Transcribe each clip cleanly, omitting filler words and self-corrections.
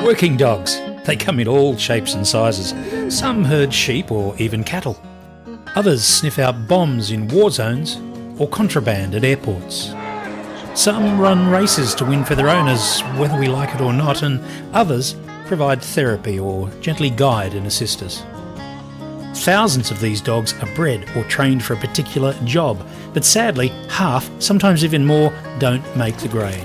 Working dogs. They come in all shapes and sizes. Some herd sheep or even cattle. Others sniff out bombs in war zones or contraband at airports. Some run races to win for their owners, whether we like it or not, and others provide therapy or gently guide and assist us. Thousands of these dogs are bred or trained for a particular job, but sadly, half, sometimes even more, don't make the grade.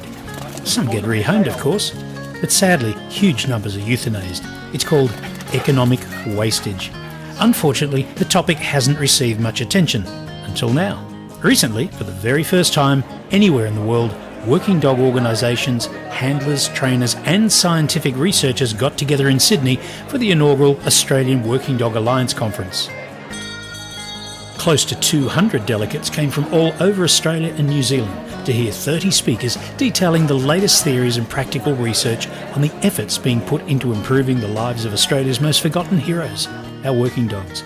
Some get rehomed, of course, but sadly, huge numbers are euthanized. It's called economic wastage. Unfortunately, the topic hasn't received much attention until now. Recently, for the very first time anywhere in the world, working dog organisations, handlers, trainers and scientific researchers got together in Sydney for the inaugural Australian Working Dog Alliance Conference. Close to 200 delegates came from all over Australia and New Zealand to hear 30 speakers detailing the latest theories and practical research on the efforts being put into improving the lives of Australia's most forgotten heroes, our working dogs.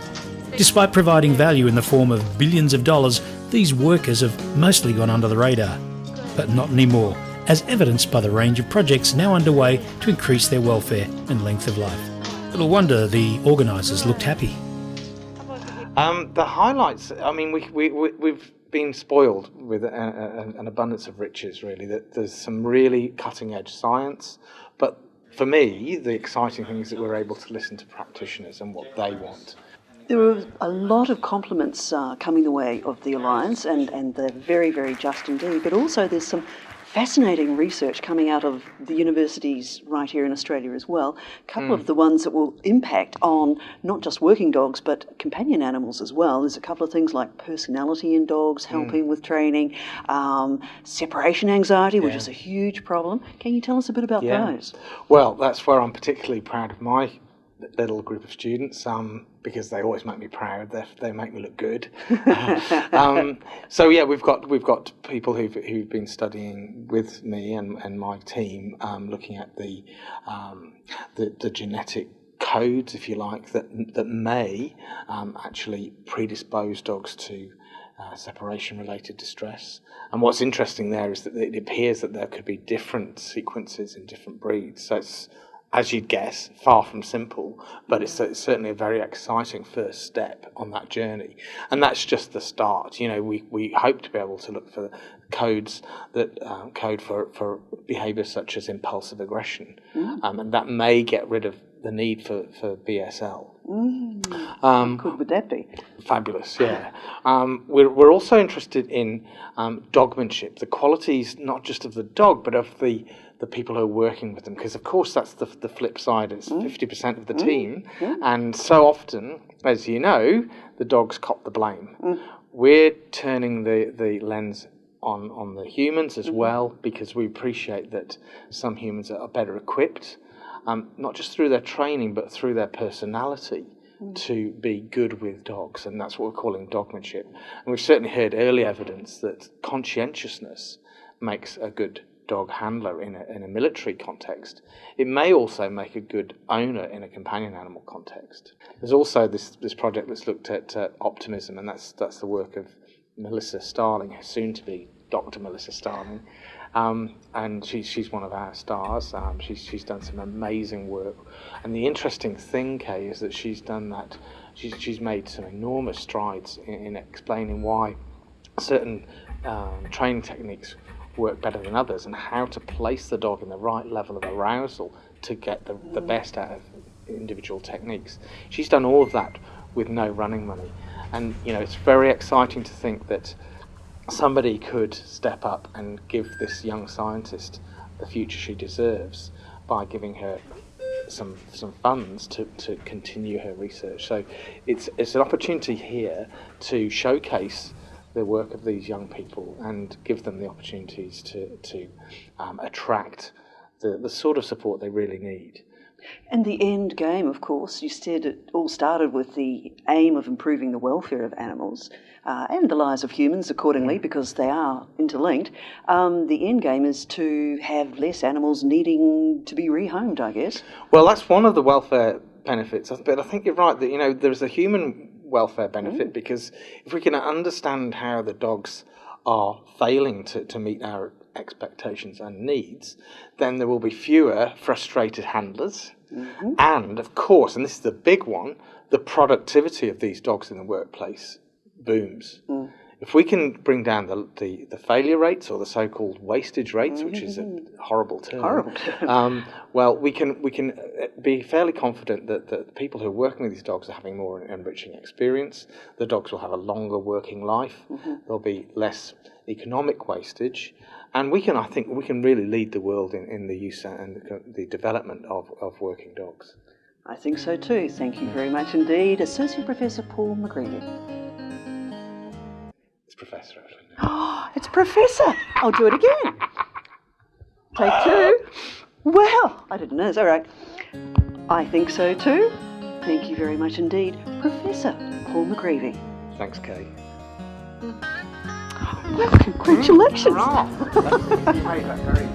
Despite providing value in the form of billions of dollars, these workers have mostly gone under the radar. But not anymore, as evidenced by the range of projects now underway to increase their welfare and length of life. Little wonder the organisers looked happy. The highlights, I mean, we've been spoiled with an abundance of riches, really. There's some really cutting-edge science, but for me, the exciting thing is that we're able to listen to practitioners and what they want. There were a lot of compliments coming the way of the Alliance, and they're very, very just indeed. But also there's some fascinating research coming out of the universities right here in Australia as well. A couple of the ones that will impact on not just working dogs, but companion animals as well. There's a couple of things like personality in dogs, helping with training, separation anxiety, which is a huge problem. Can you tell us a bit about those? Well, that's where I'm particularly proud of my little group of students, because they always make me proud. They make me look good. So yeah, we've got people who've been studying with me and my team, looking at the genetic codes, if you like, that may actually predispose dogs to separation-related distress. And what's interesting there is that it appears that there could be different sequences in different breeds. So it's, as you'd guess, far from simple, but it's certainly a very exciting first step on that journey. And that's just the start. You know, we hope to be able to look for codes that code for behaviours such as impulsive aggression, and that may get rid of the need for BSL. Good would that be? Fabulous, yeah. We're also interested in dogmanship, the qualities not just of the dog, but of the people who are working with them, because of course that's the flip side. It's 50% of the team, and so often, as you know, the dogs cop the blame. We're turning the lens on the humans as well, because we appreciate that some humans are better equipped, not just through their training, but through their personality, to be good with dogs, and that's what we're calling dogmanship. And we've certainly heard early evidence that conscientiousness makes a good dog handler in a military context. It may also make a good owner in a companion animal context. There's also this project that's looked at optimism, and that's the work of Melissa Starling, soon to be Dr. Melissa Starling, and she's one of our stars. She's done some amazing work, and the interesting thing, Kay, is that she's done that. She's made some enormous strides in explaining why certain training techniques work better than others, and how to place the dog in the right level of arousal to get the best out of individual techniques. She's done all of that with no running money, and you know, it's very exciting to think that somebody could step up and give this young scientist the future she deserves by giving her some funds to continue her research. So it's an opportunity here to showcase the work of these young people and give them the opportunities to attract the sort of support they really need. And the end game, of course, you said it all started with the aim of improving the welfare of animals and the lives of humans accordingly, because they are interlinked. The end game is to have less animals needing to be rehomed, I guess. Well, that's one of the welfare benefits, but I think you're right that, you know, there's a human welfare benefit, because if we can understand how the dogs are failing to meet our expectations and needs, then there will be fewer frustrated handlers. And, of course, and this is the big one, the productivity of these dogs in the workplace booms. If we can bring down the failure rates, or the so-called wastage rates, which is a horrible term, well, we can be fairly confident that the people who are working with these dogs are having more enriching experience. The dogs will have a longer working life. There'll be less economic wastage, and I think we can really lead the world in the use and the development of working dogs. I think so too. Thank you very much indeed, Associate Professor Paul McGreevy. Professor, actually. Oh, it's Professor. I'll do it again. Take two. Well, I didn't know. It's all right. I think so too. Thank you very much indeed, Professor Paul McGreevy. Thanks, Kay. Well, congratulations. Hurrah. You made that very